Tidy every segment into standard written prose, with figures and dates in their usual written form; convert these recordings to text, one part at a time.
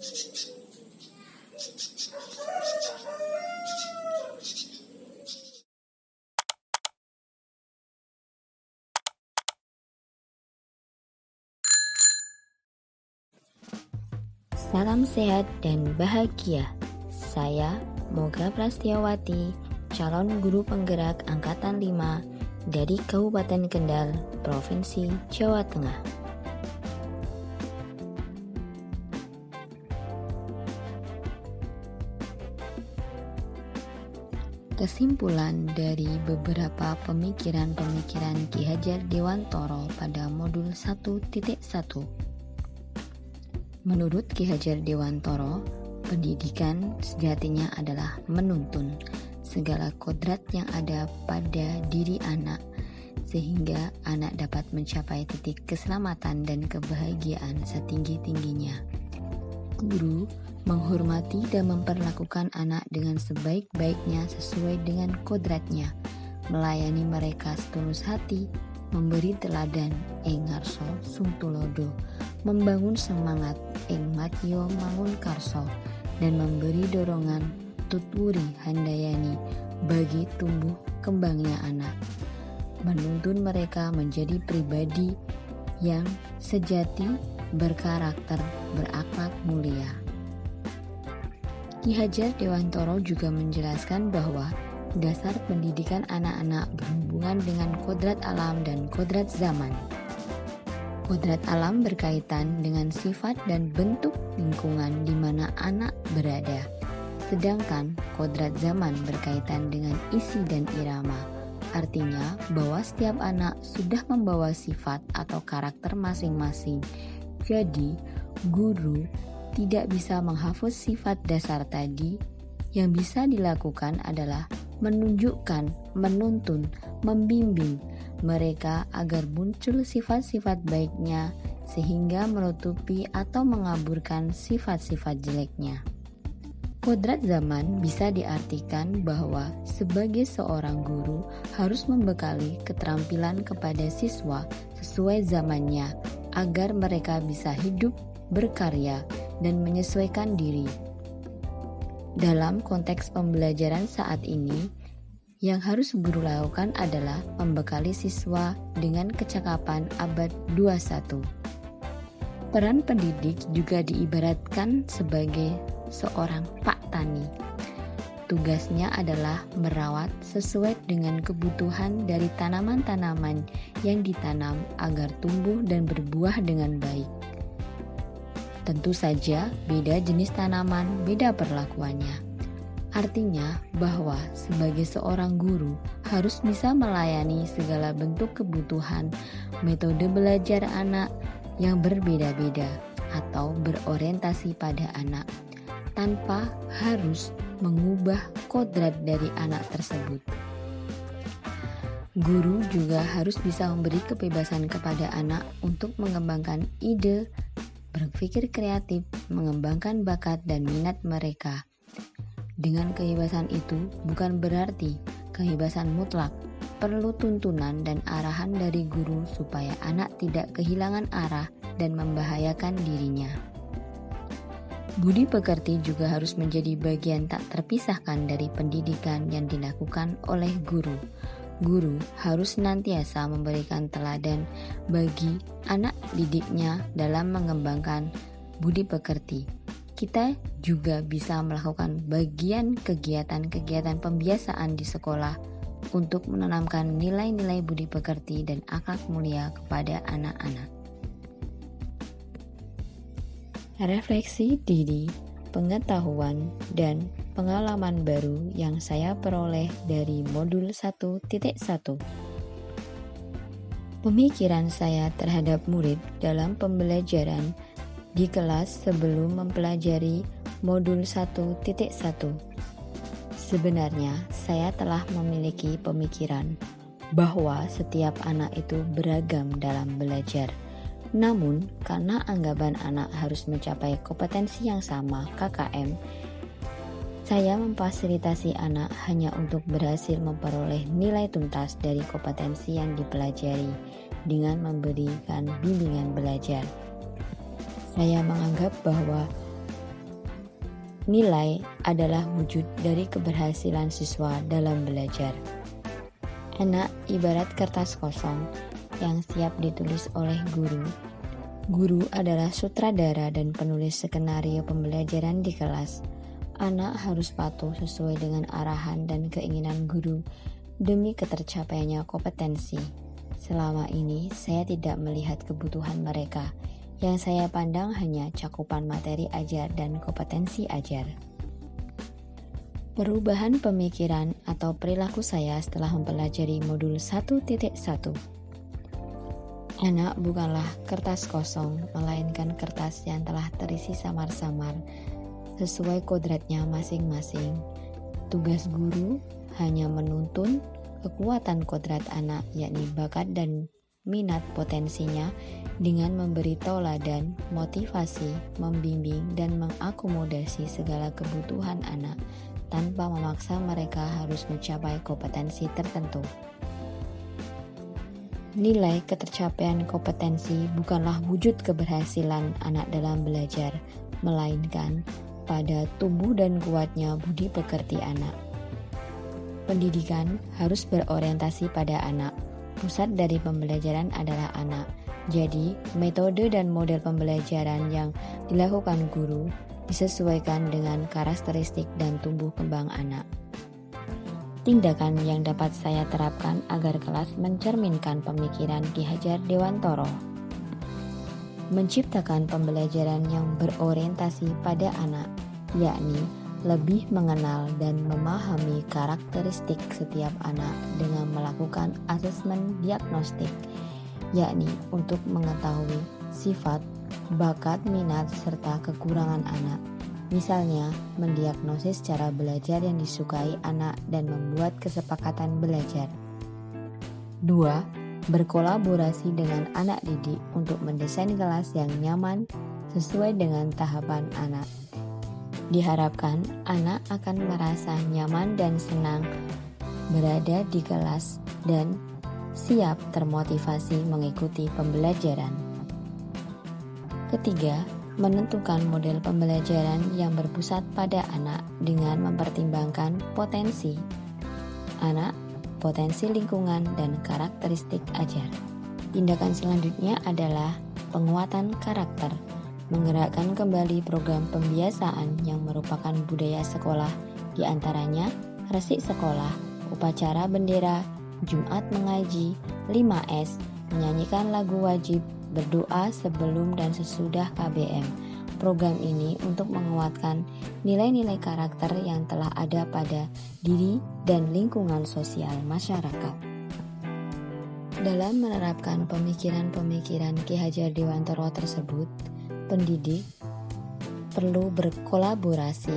Salam sehat dan bahagia. Saya Moga Prastiawati, calon guru penggerak Angkatan 5 dari Kabupaten Kendal, Provinsi Jawa Tengah. Kesimpulan dari beberapa pemikiran-pemikiran Ki Hajar Dewantoro pada modul 1.1. Menurut Ki Hajar Dewantoro, pendidikan sejatinya adalah menuntun segala kodrat yang ada pada diri anak, sehingga anak dapat mencapai titik keselamatan dan kebahagiaan setinggi-tingginya. Guru menghormati dan memperlakukan anak dengan sebaik-baiknya sesuai dengan kodratnya, melayani mereka setulus hati, memberi teladan ing ngarso sung tulodo, membangun semangat ing matio mangun karso, dan memberi dorongan tutwuri handayani bagi tumbuh kembangnya anak, menuntun mereka menjadi pribadi yang sejati, berkarakter, berakhlak mulia. Ki Hajar Dewantoro juga menjelaskan bahwa dasar pendidikan anak-anak berhubungan dengan kodrat alam dan kodrat zaman. Kodrat alam berkaitan dengan sifat dan bentuk lingkungan di mana anak berada, sedangkan kodrat zaman berkaitan dengan isi dan irama. Artinya bahwa setiap anak sudah membawa sifat atau karakter masing-masing. Jadi, guru tidak bisa menghafuz sifat dasar tadi. Yang bisa dilakukan adalah menunjukkan, menuntun, membimbing mereka agar muncul sifat-sifat baiknya sehingga menutupi atau mengaburkan sifat-sifat jeleknya. Kodrat zaman bisa diartikan bahwa sebagai seorang guru harus membekali keterampilan kepada siswa sesuai zamannya agar mereka bisa hidup, berkarya, dan menyesuaikan diri. Dalam konteks pembelajaran saat ini, yang harus guru lakukan adalah membekali siswa dengan kecakapan abad 21. Peran pendidik juga diibaratkan sebagai seorang Pak Tani. Tugasnya adalah merawat sesuai dengan kebutuhan dari tanaman-tanaman yang ditanam agar tumbuh dan berbuah dengan baik. Tentu saja beda jenis tanaman, beda perlakuannya. Artinya bahwa sebagai seorang guru harus bisa melayani segala bentuk kebutuhan metode belajar anak yang berbeda-beda atau berorientasi pada anak, tanpa harus mengubah kodrat dari anak tersebut. Guru juga harus bisa memberi kebebasan kepada anak untuk mengembangkan ide, berpikir kreatif, mengembangkan bakat dan minat mereka. Dengan kebebasan itu bukan berarti kebebasan mutlak. Perlu tuntunan dan arahan dari guru supaya anak tidak kehilangan arah dan membahayakan dirinya. Budi pekerti juga harus menjadi bagian tak terpisahkan dari pendidikan yang dilakukan oleh guru. Guru harus senantiasa memberikan teladan bagi anak didiknya dalam mengembangkan budi pekerti. Kita juga bisa melakukan bagian kegiatan-kegiatan pembiasaan di sekolah untuk menanamkan nilai-nilai budi pekerti dan akhlak mulia kepada anak-anak. Refleksi diri, pengetahuan, dan pengalaman baru yang saya peroleh dari modul 1.1. Pemikiran saya terhadap murid dalam pembelajaran di kelas sebelum mempelajari modul 1.1. Sebenarnya saya telah memiliki pemikiran bahwa setiap anak itu beragam dalam belajar. Namun, karena anggapan anak harus mencapai kompetensi yang sama KKM, saya memfasilitasi anak hanya untuk berhasil memperoleh nilai tuntas dari kompetensi yang dipelajari dengan memberikan bimbingan belajar. Saya menganggap bahwa Nilai adalah wujud dari keberhasilan siswa dalam belajar. Anak ibarat kertas kosong yang siap ditulis oleh guru. Guru adalah sutradara dan penulis skenario pembelajaran di kelas. Anak harus patuh sesuai dengan arahan dan keinginan guru demi ketercapaiannya kompetensi. Selama ini saya tidak melihat kebutuhan mereka. Yang saya pandang hanya cakupan materi ajar dan kompetensi ajar. Perubahan pemikiran atau perilaku saya setelah mempelajari modul 1.1. Anak bukanlah kertas kosong, melainkan kertas yang telah terisi samar-samar sesuai kodratnya masing-masing. Tugas guru hanya menuntun kekuatan kodrat anak, yakni bakat dan minat potensinya, dengan memberi teladan, motivasi, membimbing, dan mengakomodasi segala kebutuhan anak tanpa memaksa mereka harus mencapai kompetensi tertentu. Nilai ketercapaian kompetensi bukanlah wujud keberhasilan anak dalam belajar, melainkan pada tumbuh dan kuatnya budi pekerti anak. Pendidikan harus berorientasi pada anak. Pusat dari pembelajaran adalah anak. Jadi, metode dan model pembelajaran yang dilakukan guru disesuaikan dengan karakteristik dan tumbuh kembang anak. Tindakan yang dapat saya terapkan agar kelas mencerminkan pemikiran Ki Hajar Dewantoro. Menciptakan pembelajaran yang berorientasi pada anak, yakni lebih mengenal dan memahami karakteristik setiap anak dengan melakukan asesmen diagnostik, yakni untuk mengetahui sifat, bakat, minat, serta kekurangan anak. Misalnya, mendiagnosis cara belajar yang disukai anak dan membuat kesepakatan belajar. 2. Berkolaborasi dengan anak didik untuk mendesain kelas yang nyaman sesuai dengan tahapan anak. Diharapkan anak akan merasa nyaman dan senang berada di kelas dan siap termotivasi mengikuti pembelajaran. Ketiga, menentukan model pembelajaran yang berpusat pada anak dengan mempertimbangkan potensi anak, potensi lingkungan, dan karakteristik ajar. Tindakan selanjutnya adalah penguatan karakter. Menggerakkan kembali program pembiasaan yang merupakan budaya sekolah, diantaranya resik sekolah, upacara bendera, Jumat mengaji, 5S, menyanyikan lagu wajib, berdoa sebelum dan sesudah KBM. Program ini untuk menguatkan nilai-nilai karakter yang telah ada pada diri dan lingkungan sosial masyarakat. Dalam menerapkan pemikiran-pemikiran Ki Hajar Dewantoro tersebut, pendidik perlu berkolaborasi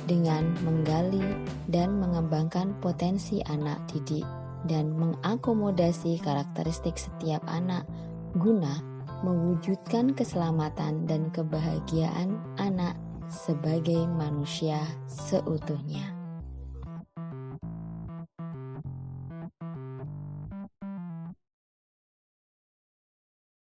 dengan menggali dan mengembangkan potensi anak didik dan mengakomodasi karakteristik setiap anak guna mewujudkan keselamatan dan kebahagiaan anak sebagai manusia seutuhnya.